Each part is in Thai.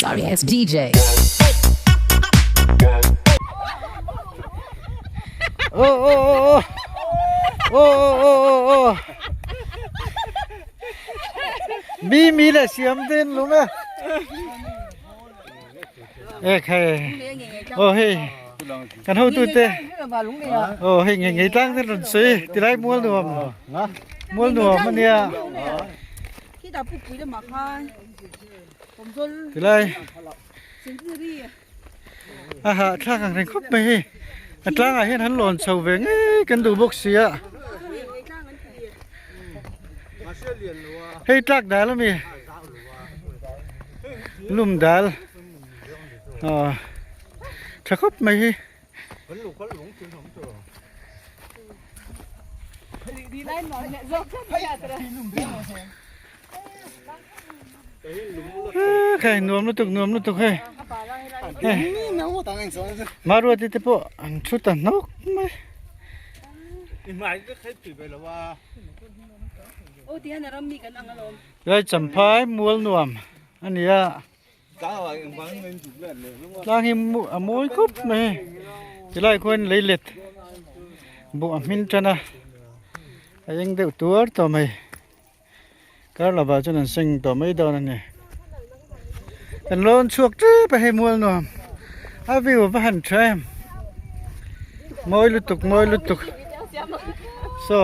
sorry ass DJ โอ้โอ้โอ้โอ้โอ้โอ้มีแหละเสียมเต้นรู้ไหมใครโอ้เฮ้ยกันเฮาตุ้เตโอ้เฮ้ยไงตั้งเต้นรถสิที่ไรม้วนหนวมม้วนหนวมมันเนี่ยที่ดาปุ๊บปุ๊บจะมาค่ายผมจนที่ไรฮะข้างกันครบไปอัตราเห็นหันหล่นเสาเวงกันดูบกเสียให้ตักได้แล้วมีลุ่มได้อ๋อถ้าครบไหมใครนวมลุตุกให้มาดูที่พวกชุดตันนกไหมไม่ก็เคยถือไปแล้วว่าโอ้ที่นั่นเรามีกันอังอารมณ์ได้จำพายมัวหนวมอันนี้อ่ะล้างหิมมวยคุบไหมจะไล่คนเลยเล็ดบุ๋มมินจันนะยังเดือดตัวต่อไหมก็เราบอกจนนั้นสิ่งต่อไม่ได้นั่นเนี่ยกันร้อนช่วงจี้ไปให้มัวหนวมอาวิวบ้านแทมมวยลุตุกโซ่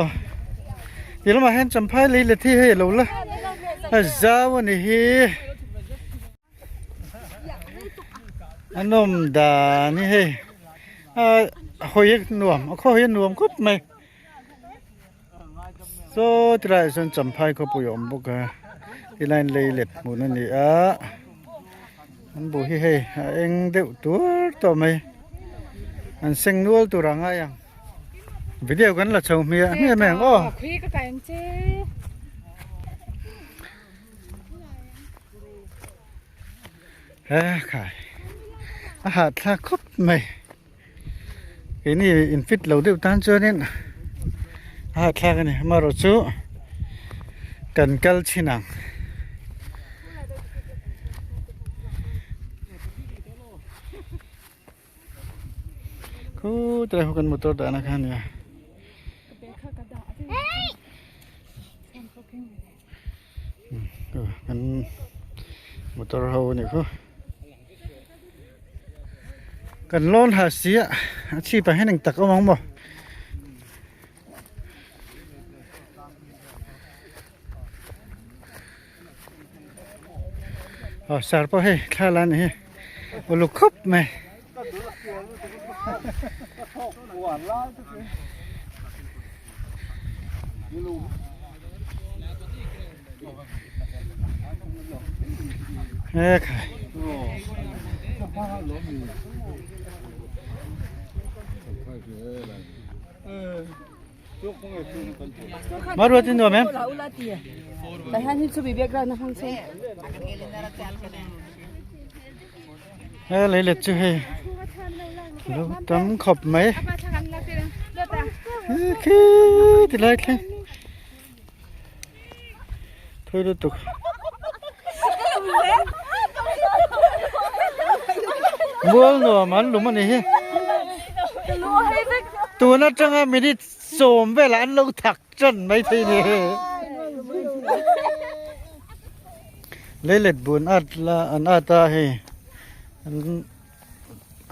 เดี๋ยวเรามาเห็นจำพายเลยเล็ดที่ให้เราละจ้าวันนี้อันนมดานี่เฮ้หอยหนวมเอาข้อหอยหนวมคุบไหมโซ่ที่ไรส่วนจำพายเขาปุยอมบุกที่ไรเลยเล็ดหมูนั่นนี่มันบุยเฮ้เองเดือดตัวต่อไหมอันเซ็งนัวตัวรังอะไรยังวิดีโอกันละชมเมียแม่งอ้อคุยกับกันเจ้ขายอาหารทาคบไหมไอ้นี่อินฟิตเราเดือดตันเจอเนี่ยอาหารทากันนี่มารถซูกันกัลชินังกูจะได้กันมุตระนะกันเนี่ยกันมุตระเขาเนี่ยกูกันร้อนหาเสียชีพไปให้หนึ่งตักก็มองบ่สารพอให้ข้าร้านนี้บลูกคบไหมค่ะมาดูที่หนูไหมแต่ท่านที่สุบิเบียกเราในห้องเช่เลยเล็ดช่วยลูกตั้มขบไหมคือที่ไรแค่ถ้วยดูตุกบัวหนูมันหลุมมันนี่ตัวนั้นจังไม่ได้โสมเวลาอันเราถักจันไม่ทีนี่เลยเล็ดบุญอัดละอันอาตาให้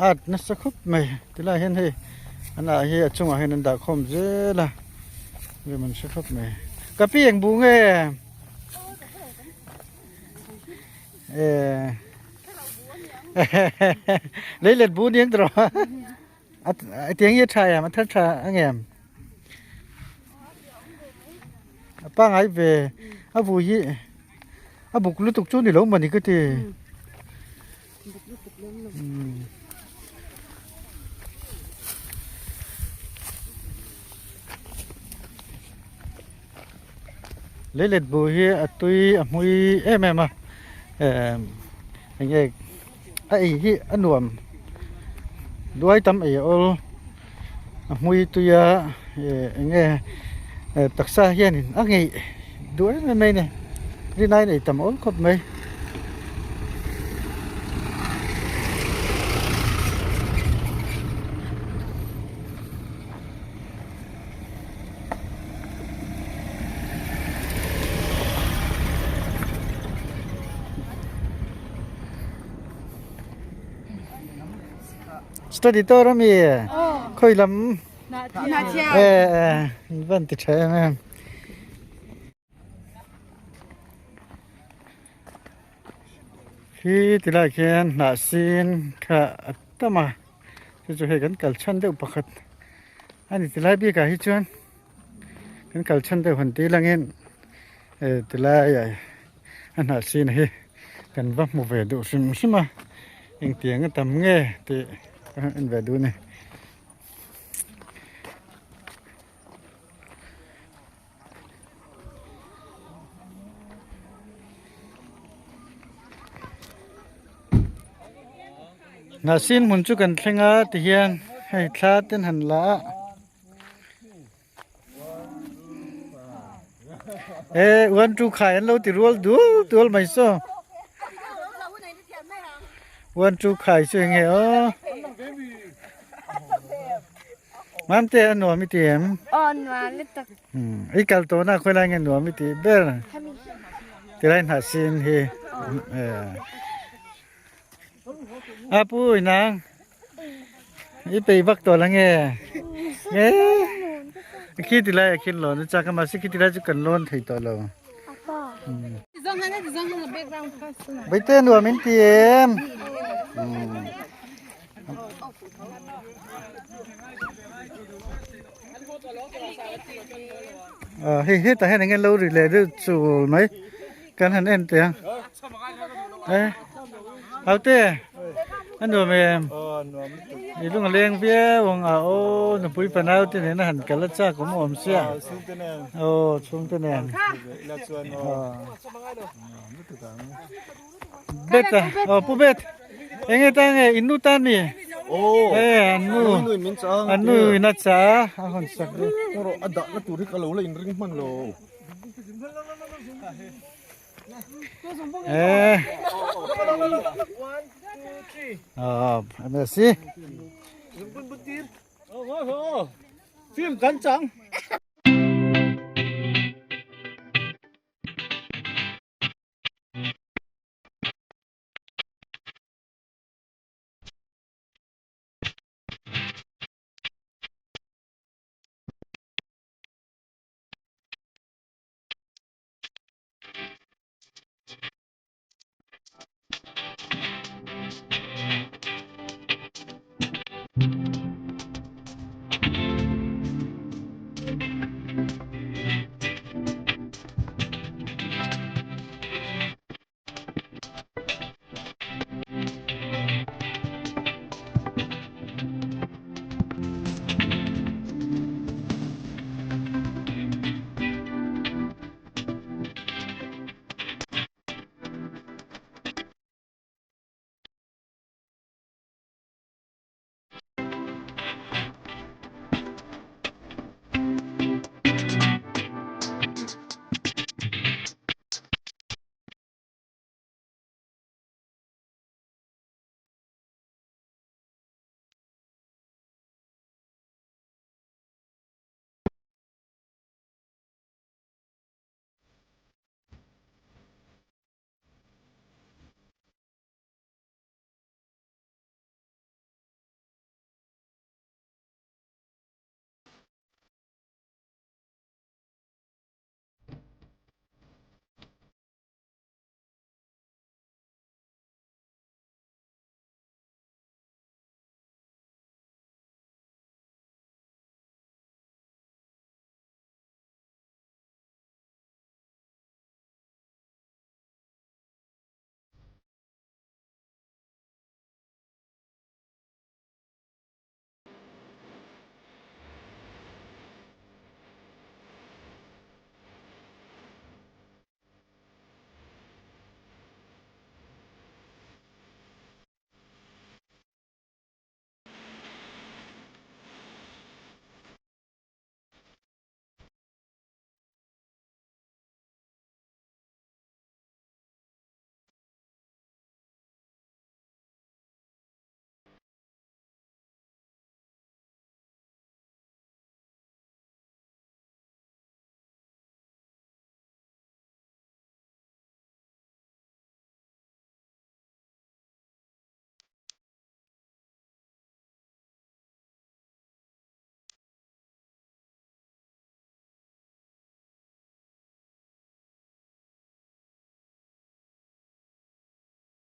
อัดนัสคุบไม่ที่ไรเห็นให้อันอาเฮียจุงอาเห็นนันดาคมเจละเรื่องมันสักคุบไม่กะปี้ยังบุ้งเลยเล็ดบุญยังตรอเตียงยืดชายมันทัดชาอังแงมป้าไงเวบุยบุกลุตุกจุนนี่หลงมันนี่ก็ตีเล็ดบุยตุยมุยแม่มายังไงไอ้ที่อันหนวมด้วยตำไอ้โอมุยตุยยังไงตักซาเฮียนอันไงด้วยไม่เนี่ยที่ไหนนี่ตำโอนครบไหม study to ra mi khoi lam na chia van ti che me hi ti la khen na sin kha atama chu he kan kal chan de pakhat ani ti la bi ka hi chuan kan kal chan de hon ti langin ti la ya an na sin hi kan va mu ve du sim sima eng tiang tam nge ti an ve du ne na sin mun chu kan thlenga ti hian hei thla ten han la wan tu khai an lo ti rol du tol mai so wan tu khai se nge o mam te an no mi ti em on ma lit ai kal to na khoi la nge no mi ti ber ti lai na sin hi apu nang i pe vak to la nge khi ti lai khin lo na cha ka ma si khi ti lai chu kan lon thei to lo zong han the background first bai te no min ti em he ta he nge lo ri le du chu mai kan han en teเอาเต้อันดูแม่นี่ลุงเลี้ยงเบี้ยวังโอ้หนูปุ้ยปนเอาที่นี่นะหันกันละจ้าของหม่อมเสียโอ้ชุ่มตัวเนี่ยเบ็ดอ่ะโอ้ปุ๊บเบ็ดเอ็งไงตั้งไงอินนูตันนี่โอ้อันนู้นัดจ้าอาคนสักเลยโอ้อันดับละตัวที่กะโหลเลยริงมันโลmerci ฟิล์มกันจัง